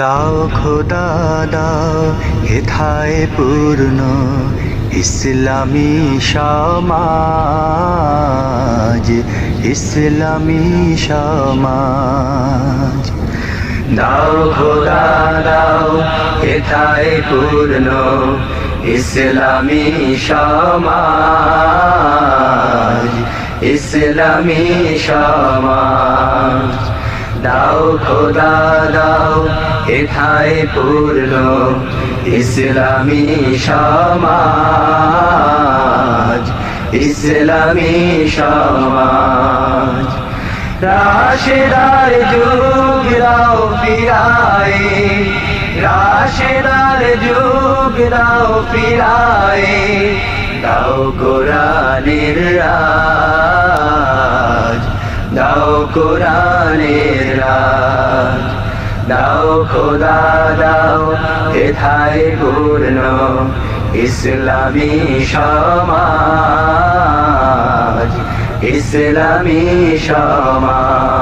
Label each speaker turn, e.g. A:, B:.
A: দাও খোদা দাও হেথায় পূর্ণ ইসলামী সমাজ, ইসলামী সমাজ। দাও খোদা দাও হেথায় পূর্ণ ইসলামী সমাজ, ইসলামী সমাজ। দাও খোদা দাও হেথায় পূর্ণ ইসলামী সমাজ, ইসলামী সমাজ। রাশেদার যুগ দাও ফিরায়ে, রাশেদার যুগ দাও ফিরায়ে, দাও কোরআনের রাজ, দাও কোরআনের রাজ। দাও খোদা দাও হেথায় পূর্ণ ইসলামী সমাজ, ইসলামী সমাজ।